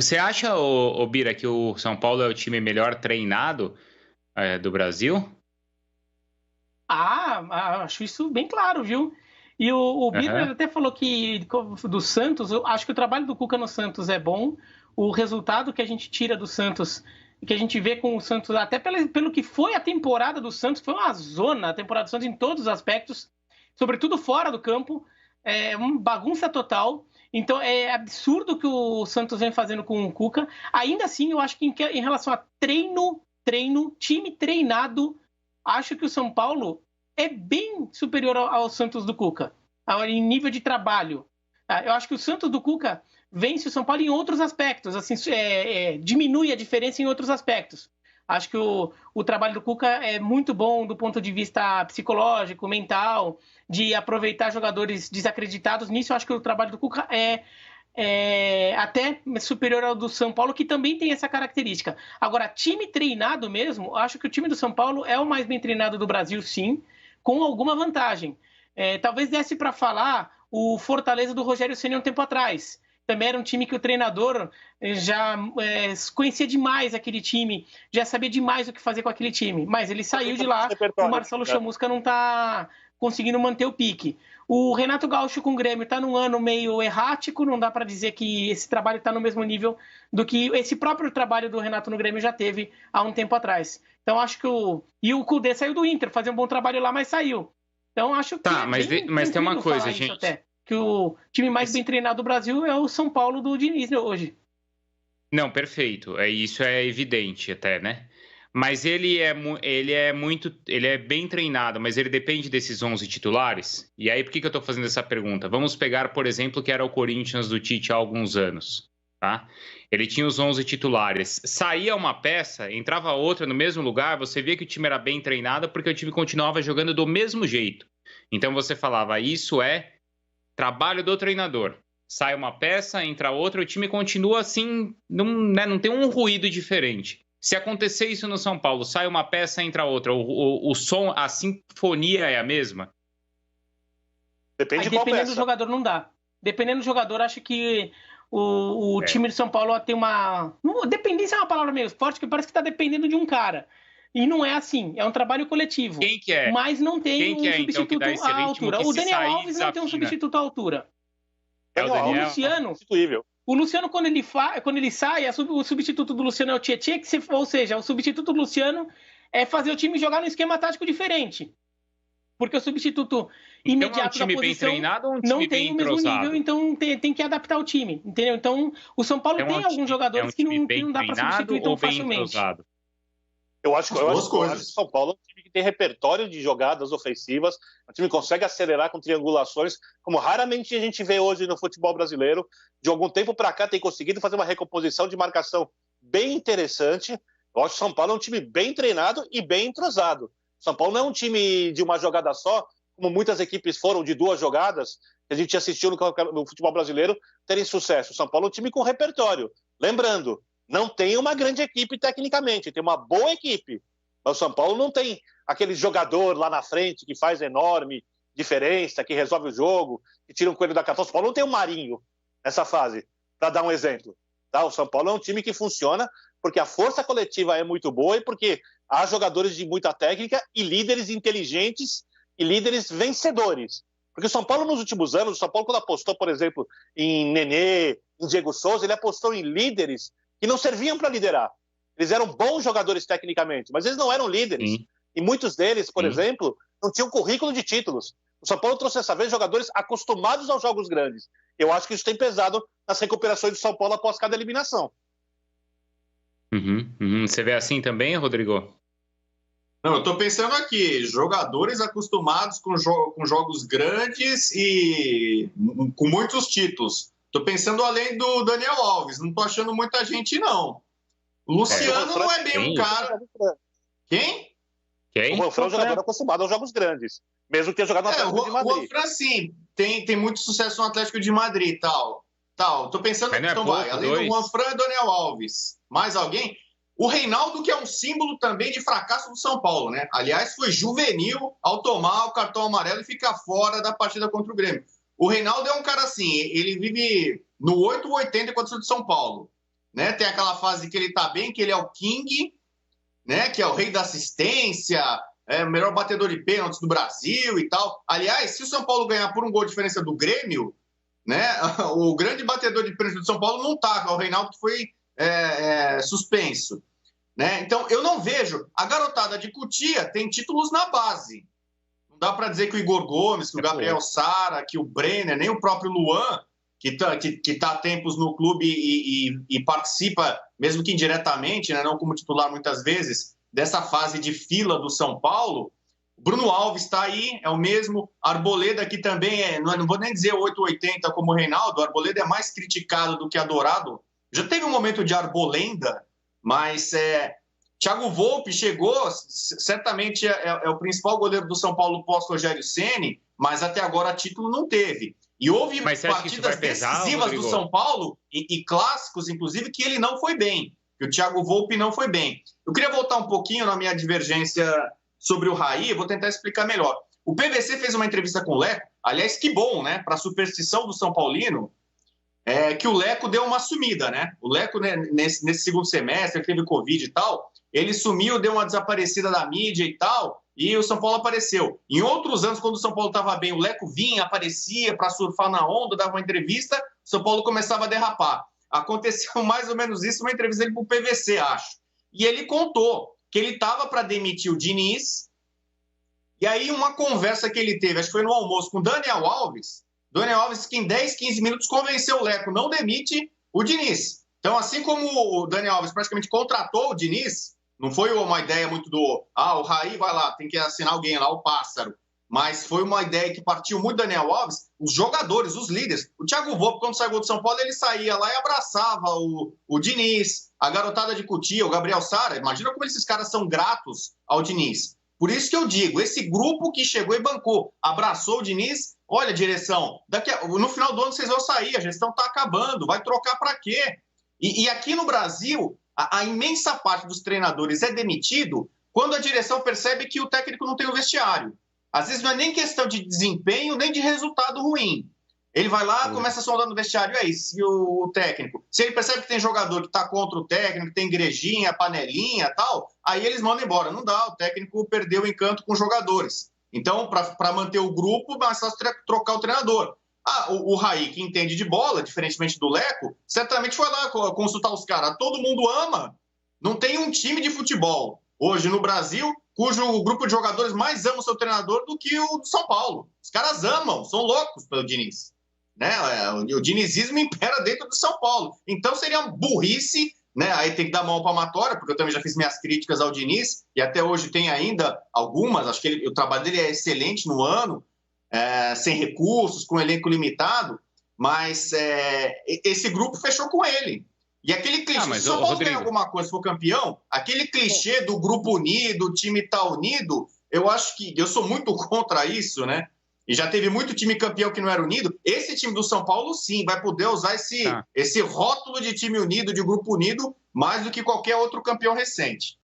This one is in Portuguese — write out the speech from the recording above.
Você acha, ô Bira, que o São Paulo é o time melhor treinado do Brasil? Acho isso bem claro, viu? E o Bira até falou que do Santos, eu acho que o trabalho do Cuca no Santos é bom. O resultado que a gente tira do Santos, que a gente vê com o Santos, até pelo que foi a temporada do Santos, foi uma zona a temporada do Santos em todos os aspectos, sobretudo fora do campo, é uma bagunça total. Então é absurdo o que o Santos vem fazendo com o Cuca. Ainda assim, eu acho que em relação a treino, time treinado, acho que o São Paulo é bem superior ao Santos do Cuca, em nível de trabalho. Eu acho que o Santos do Cuca vence o São Paulo em outros aspectos, assim, diminui a diferença em outros aspectos. Acho que o trabalho do Cuca é muito bom do ponto de vista psicológico, mental, de aproveitar jogadores desacreditados. Nisso, eu acho que o trabalho do Cuca é até superior ao do São Paulo, que também tem essa característica. Agora, time treinado mesmo, acho que o time do São Paulo é o mais bem treinado do Brasil, sim, com alguma vantagem. Talvez desse para falar o Fortaleza do Rogério Ceni um tempo atrás. Também era um time que o treinador já conhecia demais aquele time, já sabia demais o que fazer com aquele time. Mas ele saiu de lá, o Marcelo Chamusca não está conseguindo manter o pique. O Renato Gaúcho com o Grêmio está num ano meio errático, não dá para dizer que esse trabalho está no mesmo nível do que esse próprio trabalho do Renato no Grêmio já teve há um tempo atrás. Então acho que E o Cudê saiu do Inter, fazia um bom trabalho lá, mas saiu. Então acho que mas tem uma coisa, gente. Até, que o time mais bem treinado do Brasil é o São Paulo do Diniz hoje. Não, perfeito. Isso é evidente até, né? Mas ele é bem treinado, mas ele depende desses 11 titulares? E aí, por que eu estou fazendo essa pergunta? Vamos pegar, por exemplo, que era o Corinthians do Tite há alguns anos, tá? Ele tinha os 11 titulares. Saía uma peça, entrava outra no mesmo lugar, você via que o time era bem treinado porque o time continuava jogando do mesmo jeito. Então você falava, isso é trabalho do treinador. Sai uma peça, entra outra, o time continua assim, não tem um ruído diferente. Se acontecer isso no São Paulo, sai uma peça, entra outra, o som, a sinfonia é a mesma? Dependendo do jogador, não dá. Dependendo do jogador, acho que o time de São Paulo tem uma... Dependência é uma palavra meio forte, que parece que está dependendo de um cara. E não é assim, é um trabalho coletivo. Quem que é? Mas não tem substituto então, à altura. O Daniel Alves não tem um substituto à altura. O Luciano, quando ele sai, o substituto do Luciano é o Tietê, ou seja, o substituto do Luciano é fazer o time jogar num esquema tático diferente. Porque o substituto imediato da posição não tem o mesmo nível, então tem que adaptar o time, entendeu? Então, o São Paulo tem alguns jogadores que não dá para substituir tão facilmente. Eu acho que o São Paulo é um time que tem repertório de jogadas ofensivas, um time que consegue acelerar com triangulações, como raramente a gente vê hoje no futebol brasileiro. De algum tempo para cá tem conseguido fazer uma recomposição de marcação bem interessante. Eu acho que o São Paulo é um time bem treinado e bem entrosado. O São Paulo não é um time de uma jogada só, como muitas equipes foram de 2 jogadas, que a gente assistiu no futebol brasileiro terem sucesso. O São Paulo é um time com repertório. Lembrando, não tem uma grande equipe tecnicamente, tem uma boa equipe. Mas o São Paulo não tem aquele jogador lá na frente que faz enorme diferença, que resolve o jogo, que tira um coelho da cartola. O São Paulo não tem o Marinho nessa fase, para dar um exemplo. Tá? O São Paulo é um time que funciona porque a força coletiva é muito boa e porque há jogadores de muita técnica e líderes inteligentes e líderes vencedores. Porque o São Paulo, nos últimos anos, o São Paulo, quando apostou, por exemplo, em Nenê, em Diego Souza, ele apostou em líderes que não serviam para liderar. Eles eram bons jogadores tecnicamente, mas eles não eram líderes. Sim. E muitos deles, por exemplo, não tinham currículo de títulos. O São Paulo trouxe dessa vez jogadores acostumados aos jogos grandes. Eu acho que isso tem pesado nas recuperações do São Paulo após cada eliminação. Você vê assim também, Rodrigo? Não, eu estou pensando aqui, jogadores acostumados com jogos grandes e com muitos títulos. Estou pensando além do Daniel Alves, não estou achando muita gente, não. O Luciano não é bem um cara... Quem? O Juanfran é um jogador acostumado aos jogos grandes, mesmo que tenha jogado no Atlético de Madrid. O Juanfran, sim, tem muito sucesso no Atlético de Madrid e tal. Estou pensando que além do Juanfran e Daniel Alves, mais alguém... O Reinaldo, que é um símbolo também de fracasso do São Paulo, né? Aliás, foi juvenil ao tomar o cartão amarelo e ficar fora da partida contra o Grêmio. O Reinaldo é um cara assim, ele vive no 8 ou 80 contra o São Paulo. né? Tem aquela fase que ele tá bem, que ele é o King, né? Que é o rei da assistência, é o melhor batedor de pênaltis do Brasil e tal. Aliás, se o São Paulo ganhar por um gol de diferença do Grêmio, né? O grande batedor de pênalti do São Paulo não tá, é o Reinaldo, que foi suspenso, né? Então, eu não vejo. A garotada de Cotia tem títulos na base. Não dá para dizer que o Igor Gomes, que o Gabriel Sara, que o Brenner, nem o próprio Luan, que tá há tempos no clube e participa, mesmo que indiretamente, né, não como titular muitas vezes, dessa fase de fila do São Paulo. Bruno Alves está aí, é o mesmo. Arboleda, que também não vou nem dizer 880 como o Reinaldo, Arboleda é mais criticado do que adorado. Já teve um momento de Arbolenda, mas Thiago Volpi chegou, certamente é o principal goleiro do São Paulo pós-Rogério Ceni, mas até agora título não teve. E houve partidas decisivas do São Paulo e clássicos, inclusive, que ele não foi bem, que o Thiago Volpi não foi bem. Eu queria voltar um pouquinho na minha divergência sobre o Raí, eu vou tentar explicar melhor. O PVC fez uma entrevista com o Leco, aliás, que bom, né, para a superstição do São Paulino, que o Leco deu uma sumida, né? O Leco, né, nesse segundo semestre, teve Covid e tal, ele sumiu, deu uma desaparecida da mídia e tal, e o São Paulo apareceu. Em outros anos, quando o São Paulo estava bem, o Leco vinha, aparecia para surfar na onda, dava uma entrevista, o São Paulo começava a derrapar. Aconteceu mais ou menos isso, uma entrevista dele para o PVC, acho. E ele contou que ele estava para demitir o Diniz, e aí uma conversa que ele teve, acho que foi no almoço, com o Daniel Alves que em 10, 15 minutos convenceu o Leco, não demite o Diniz. Então, assim como o Daniel Alves praticamente contratou o Diniz, não foi uma ideia muito o Raí vai lá, tem que assinar alguém lá, o Pássaro, mas foi uma ideia que partiu muito do Daniel Alves, os jogadores, os líderes. O Thiago Volpi, quando saiu do São Paulo, ele saía lá e abraçava o Diniz, a garotada de Cotia, o Gabriel Sara. Imagina como esses caras são gratos ao Diniz. Por isso que eu digo, esse grupo que chegou e bancou, abraçou o Diniz, olha, direção, no final do ano vocês vão sair, a gestão está acabando, vai trocar para quê? E aqui no Brasil, a imensa parte dos treinadores é demitido quando a direção percebe que o técnico não tem o vestiário. Às vezes não é nem questão de desempenho, nem de resultado ruim. Ele vai lá, começa a sondar no vestiário, e aí, se o técnico... Se ele percebe que tem jogador que está contra o técnico, que tem igrejinha, panelinha e tal, aí eles mandam embora. Não dá, o técnico perdeu o encanto com os jogadores. Então, para manter o grupo, mais fácil trocar o treinador. O Raí, que entende de bola, diferentemente do Leco, certamente foi lá consultar os caras. Todo mundo ama. Não tem um time de futebol hoje no Brasil cujo grupo de jogadores mais ama o seu treinador do que o do São Paulo. Os caras amam, são loucos pelo Diniz. Né? O dinizismo impera dentro do São Paulo. Então seria uma burrice, né? Aí tem que dar mão palmatória, porque eu também já fiz minhas críticas ao Diniz, e até hoje tem ainda algumas, acho que o trabalho dele é excelente no ano, sem recursos, com elenco limitado, mas esse grupo fechou com ele. E aquele clichê, se o São Paulo ganhar alguma coisa, se for campeão, aquele clichê do grupo unido, o time tá unido, eu acho que, eu sou muito contra isso, né? E já teve muito time campeão que não era unido. Esse time do São Paulo, sim, vai poder usar esse rótulo de time unido, de grupo unido, mais do que qualquer outro campeão recente.